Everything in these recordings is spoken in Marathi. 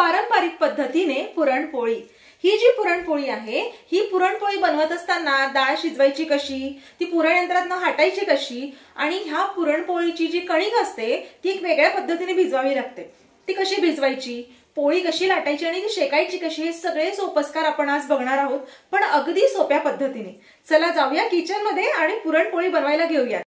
पारंपरिक पद्धतीने पुरणपोळी। ही जी पुरणपोळी आहे ही पुरणपोळी बनवत असताना डाळ शिजवायची कशी, ती पुरण यंत्रातून हटायची कशी आणि ह्या पुरणपोळीची जी कणिक असते ती एक वेगळ्या पद्धतीने भिजवावी लागते। ती कशी भिजवायची, पोळी कशी लाटायची आणि ती शेकायची कशी, हे सगळे सोपस्कार आपण आज बघणार आहोत, पण अगदी सोप्या पद्धतीने। चला जाऊया किचन मध्ये आणि पुरणपोळी बनवायला घेऊया।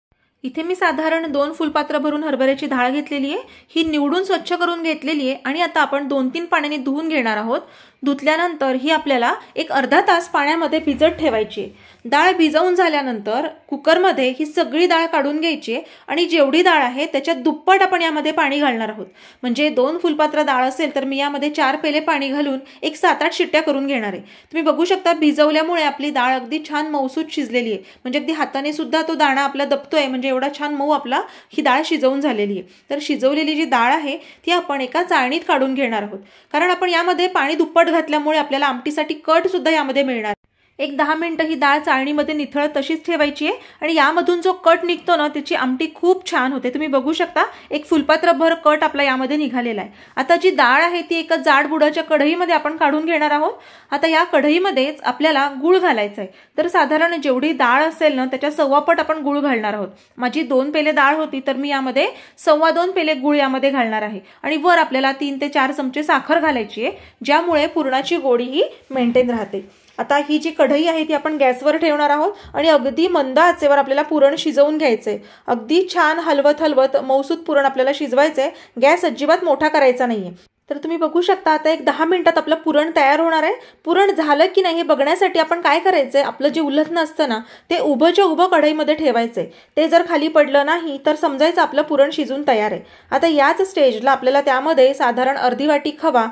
इथे मी साधारण 2 फुलपात्र भरून हरभऱ्याची डाळ घेतलेली आहे। ही निवडून स्वच्छ करून घेतलेली आहे आणि आता आपण 2-3 पाण्याने धुवून घेणार आहोत। धुतल्यानंतर ही आपल्याला एक अर्धा तास पाण्यामध्ये भिजत ठेवायची आहे। डाळ भिजवून झाल्यानंतर कुकरमध्ये ही सगळी डाळ काढून घ्यायची आणि जेवढी डाळ आहे त्याच्या दुप्पट आपण यामध्ये पाणी घालणार आहोत। म्हणजे 2 फुलपात्र डाळ असेल तर मी यामध्ये 4 पेले पाणी घालून एक 7-8 शिट्ट्या करून घेणार आहे। तुम्ही बघू शकता भिजवल्यामुळे आपली डाळ अगदी छान मऊसूत शिजलेली आहे। म्हणजे अगदी हाताने सुद्धा तो दाणा आपला दबतोय, म्हणजे एवढा छान मऊ आपला ही डाळ शिजवून झालेली आहे। तर शिजवलेली जी डाळ आहे ती आपण एका चाळणीत काढून घेणार आहोत, कारण आपण यामध्ये पाणी दुप्पट घातल्यामुळे आपल्याला आमटीसाठी कट सुद्धा यामध्ये मिळणार। एक 10 मिनिटं ही डाळ चाळणीमध्ये निथळत तशीच ठेवायची आहे आणि यामधून जो कट निघतो ना त्याची आमटी खूप छान होते। तुम्ही बघू शकता एक फुलपात्रभर कट आपला यामध्ये निघालेला आहे। आता जी डाळ आहे ती एका जाड बुडाच्या कढईमध्ये आपण काढून घेणार आहोत। आता या कढईमध्येच आपल्याला गूळ घालायचा आहे। तर साधारण जेवढी डाळ असेल ना त्याच्या 1.25 पट आपण गूळ घालणार आहोत। माझी 2 पेले डाळ होती तर मी यामध्ये 2.25 पेले गूळ यामध्ये घालणार आहे आणि वर आपल्याला 3 ते 4 चमचे साखर घालायची आहे, ज्यामुळे पुरणाची गोडी ही मेंटेन राहते। आता ही जी कढई आहे ती आपण गॅसवर ठेवणार आहोत आणि अगदी मंद आचेवर आपल्याला पुरण शिजवून घ्यायचंय। अगदी छान हलवत हलवत मऊसूत पुरण आपल्याला शिजवायचंय। गॅस अजिबात मोठा करायचा नाहीये। तर तुम्ही बघू शकता आता एक 10 मिनिटात आपलं पुरण तयार होणार आहे। पुरण झालं की नाही हे बघण्यासाठी आपण काय करायचंय, आपलं जे उलथनं असतं ना ते उभंच्या उभं कढईमध्ये ठेवायचंय। ते जर खाली पडलं नाही तर समजायचं आपलं पुरण शिजून तयार आहे। आता याच स्टेजला आपल्याला त्यामध्ये साधारण अर्धी वाटी खवा,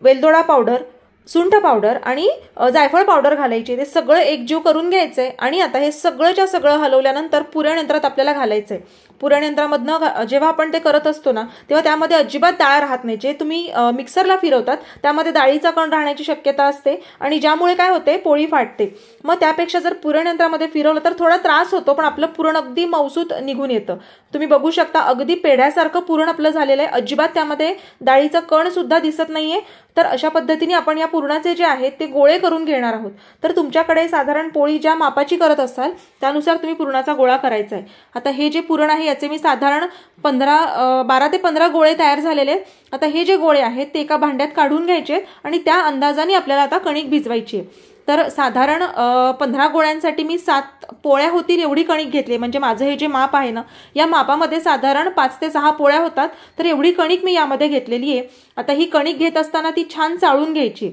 वेलदोडा पावडर, सुंठ पावडर आणि जायफळ पावडर घालायची। ते सगळं एकजीव करून घ्यायचंय आणि आता हे सगळंच्या सगळं हलवल्यानंतर पुरण यंत्रात आपल्याला घालायचंय। पुरण यंत्रामधनं जेव्हा आपण ते करत असतो ना तेव्हा त्यामध्ये अजिबात डाळ राहत नाही। जे तुम्ही मिक्सरला फिरवतात त्यामध्ये डाळीचा कण राहण्याची शक्यता असते आणि ज्यामुळे काय होते, पोळी फाटते। मग त्यापेक्षा जर पुरण यंत्रामध्ये फिरवलं तर थोडा त्रास होतो, पण आपलं पुरण अगदी मऊसूत निघून येतं। तुम्ही बघू शकता अगदी पेढ्यासारखं पुरण आपलं झालेलं आहे, अजिबात त्यामध्ये डाळीचा कण सुद्धा दिसत नाहीये। तर अशा पद्धतीने आपण या पुरणाचे जे आहेत ते गोळे करून घेणार आहोत। तर तुमच्याकडे साधारण पोळी ज्या मापाची करत असाल त्यानुसार तुम्ही पुरणाचा गोळा करायचा आहे। आता हे जे पुरण आहे याचे मी साधारण 12 ते 15 गोळे तयार झालेले आहेत। आता हे जे गोळे आहेत ते एका भांड्यात काढून घ्यायचे आणि त्या अंदाजाने आपल्याला आता कणिक भिजवायची आहे। तर साधारण 15 गोळ्यांसाठी मी 7 पोळ्या होतील एवढी कणिक घेतली। म्हणजे माझं हे जे माप आहे ना या मापामध्ये साधारण 5 ते 6 पोळ्या होतात। तर एवढी कणिक मी यामध्ये घेतलेली आहे। आता ही कणिक घेत असताना ती छान चाळून घ्यायची,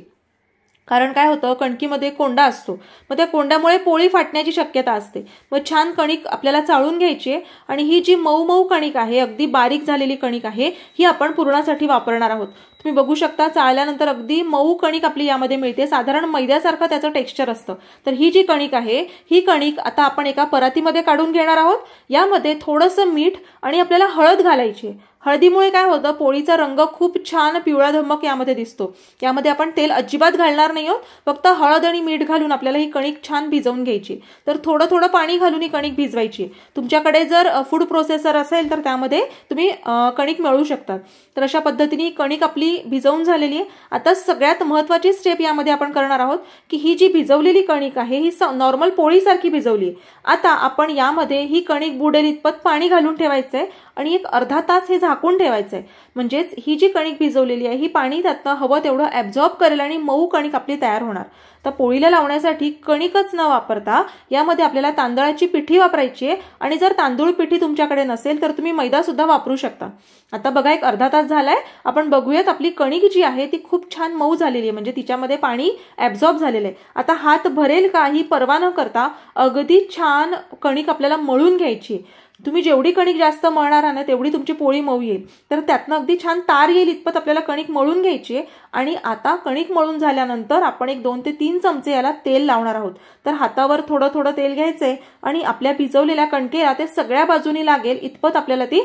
कारण काय होतं कणकीमध्ये कोंडा असतो, मग त्या कोंड्यामुळे पोळी फाटण्याची शक्यता असते। मग छान कणिक आपल्याला चाळून घ्यायची आणि ही जी मऊ मऊ कणिक आहे, अगदी बारीक झालेली कणिक आहे, ही आपण पुरणासाठी वापरणार आहोत। तुम्ही बघू शकता चाळल्यानंतर अगदी मऊ कणिक आपली यामध्ये मिळते, साधारण मैद्यासारखं त्याचं टेक्स्चर असतं। तर ही जी कणिक आहे ही कणिक आता आपण एका परातीमध्ये काढून घेणार आहोत। यामध्ये थोडंसं मीठ आणि आपल्याला हळद घालायची आहे। हळदीमुळे काय होतं, पोळीचा रंग खूप छान पिवळा धमक यामध्ये दिसतो। यामध्ये आपण तेल अजिबात घालणार नाही आहोत, फक्त हळद आणि मीठ घालून आपल्याला ही कणिक छान भिजवून घ्यायची। तर थोडं थोडं पाणी घालून ही कणिक भिजवायची। तुमच्याकडे जर फूड प्रोसेसर असेल तर त्यामध्ये तुम्ही कणिक मळू शकता। तर अशा पद्धतीने कणिक आपली भिजवून झालेली आहे। आता सगळ्यात महत्त्वाची स्टेप यामध्ये आपण करणार आहोत की ही जी भिजवलेली कणिक आहे ही नॉर्मल पोळीसारखी भिजवली आहे। आता आपण यामध्ये ही कणिक बुडेल इतपत पाणी घालून ठेवायचंय आणि एक अर्धा तास हे झाकून ठेवायचंय। म्हणजेच ही जी कणिक भिजवलेली आहे ही पाणी त्यातनं हवं तेवढं ऍब्झॉर्ब करेल आणि मऊ कणिक आपली तयार होणार। तर पोळीला लावण्यासाठी कणिकच न वापरता यामध्ये आपल्याला तांदळाची पिठी वापरायची आहे आणि जर तांदूळ पिठी तुमच्याकडे नसेल तर तुम्ही मैदा सुद्धा वापरू शकता। आता बघा एक अर्धा तास झालाय, आपण बघूयात आपली कणिक जी आहे ती खूप छान मऊ झालेली आहे, म्हणजे तिच्यामध्ये पाणी ऍब्झॉर्ब झालेलं आहे। आता हात भरेल का ही पर्वा न करता अगदी छान कणिक आपल्याला मळून घ्यायची। तुम्ही जेवढी कणिक जास्त मळणार ना तेवढी तुमची पोळी मऊ येईल। तर त्यातनं अगदी छान तार येईल इतपत आपल्याला कणिक मळून घ्यायची आणि आता कणिक मळून झाल्यानंतर आपण एक 2 ते 3 चमचे याला तेल लावणार आहोत। तर हातावर थोडं थोडं तेल घ्यायचंय आणि आपल्या भिजवलेल्या कणकेला ते सगळ्या बाजूनी लागेल इतपत आपल्याला ती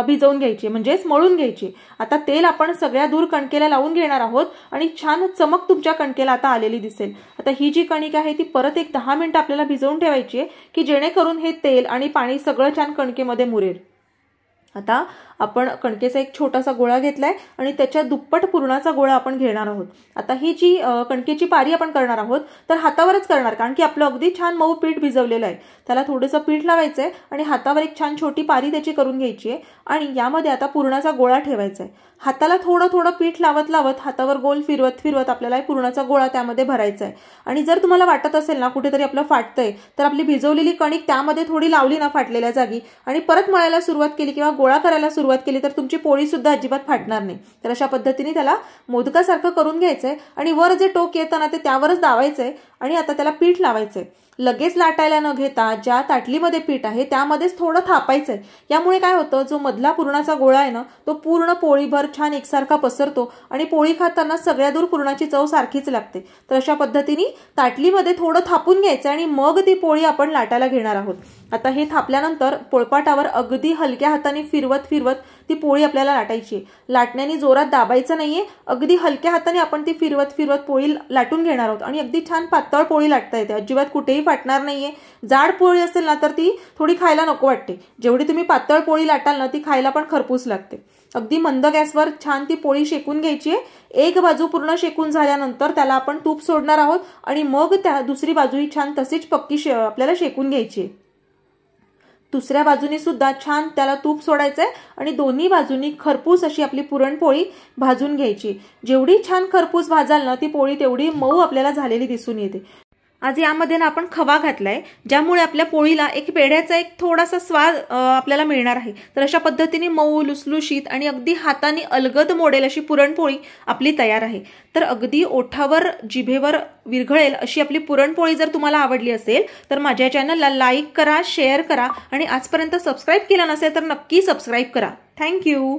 भिजवून घ्यायची, म्हणजेच मळून घ्यायची। आता तेल आपण सगळ्या दूर कणकेला लावून घेणार आहोत आणि छान चमक तुमच्या कणकेला आता आलेली दिसेल। आता ही जी कणिक आहे ती परत एक 10 मिनिटं आपल्याला भिजवून ठेवायची आहे की जेणेकरून हे तेल आणि पाणी सगळं छान कणकेमध्ये मुरेल। आता आपण कणकेचा एक छोटासा गोळा घेतलाय आणि त्याच्या दुप्पट पुरणाचा गोळा आपण घेणार आहोत। आता ही जी कणकेची पारी आपण करणार आहोत तर हातावरच करणार, कारण की आपलं अगदी छान मऊ पीठ भिजवलेलं आहे। त्याला थोडंसं पीठ लावायचंय आणि हातावर एक छान छोटी पारी त्याची करून घ्यायची आहे आणि यामध्ये आता पुरणाचा गोळा ठेवायचा आहे। हाताला थोडं थोडं पीठ लावत लावत हातावर गोल फिरवत फिरवत आपल्याला पुरणाचा गोळा त्यामध्ये भरायचा आहे। आणि जर तुम्हाला वाटत असेल ना कुठेतरी आपलं फाटतंय तर आपली भिजवलेली कणिक त्यामध्ये थोडी लावली ना फाटलेल्या जागी आणि परत मळायला सुरुवात केली किंवा गोळा करायला सुरुवात केली तर तुमची पोळी सुद्धा अजिबात फाटणार नाही। तर अशा पद्धतीने त्याला मोदकासारखं करून घ्यायचंय आणि वर जे टोक येतं ना ते त्यावरच दाबायचंय आणि आता त्याला पीठ लावायचंय। लगेच लाटायला न घेता ज्या ताटलीमध्ये पीठ आहे त्यामध्येच थोडं थापायचंय। यामुळे काय होतं, जो मधला पुरणाचा गोळा आहे ना तो पूर्ण पोळीभर छान एकसारखा पसरतो आणि पोळी खाताना सगळ्या दूर पुरणाची चव सारखीच लागते। तर अशा पद्धतीने ताटलीमध्ये थोडं थापून घ्यायचं आणि मग ती पोळी आपण लाटायला घेणार आहोत। आता हे थापल्यानंतर पोळपाटावर अगदी हलक्या हाताने फिरवत फिरवत ती पोळी आपल्याला लाटायची आहे। लाटण्याने जोरात दाबायचं नाहीये, अगदी हलक्या हाताने आपण ती फिरवत फिरवत पोळी लाटून घेणार आहोत आणि अगदी छान पातळ पोळी लाटता येते, अजिबात कुठेही फाटणार नाहीये। जाड पोळी असेल ना तर ती थोडी खायला नको वाटते, जेवढी तुम्ही पातळ पोळी लाटाल ना ती खायला पण खरपूस लागते। अगदी मंद गॅसवर छान ती पोळी शेकून घ्यायची आहे। एक बाजू पूर्ण शेकून झाल्यानंतर त्याला आपण तूप सोडणार आहोत आणि मग त्या दुसरी बाजू ही छान तशीच पक्की आपल्याला शेकून घ्यायची आहे। दुसऱ्या बाजूनी सुद्धा छान त्याला तूप सोडायचंय आणि दोन्ही बाजूनी खरपूस अशी आपली पुरणपोळी भाजून घ्यायची। जेवढी छान खरपूस भाजाल ना ती पोळी तेवढी मऊ आपल्याला झालेली दिसून येते। आज यामध्ये ना आपण खवा घातलाय, ज्यामुळे आपल्या पोळीला एक पेढ्याचा एक थोडासा स्वाद आपल्याला मिळणार आहे। तर अशा पद्धतीने मऊ लुसलुशीत आणि अगदी हाताने अलगद मोडेल अशी पुरणपोळी आपली तयार आहे। तर अगदी ओठावर जिभेवर विरघळेल अशी आपली पुरणपोळी जर तुम्हाला आवडली असेल तर माझ्या चॅनलला लाईक करा, शेअर करा आणि आजपर्यंत सबस्क्राईब केलं नसेल तर नक्की सबस्क्राईब करा। थँक्यू।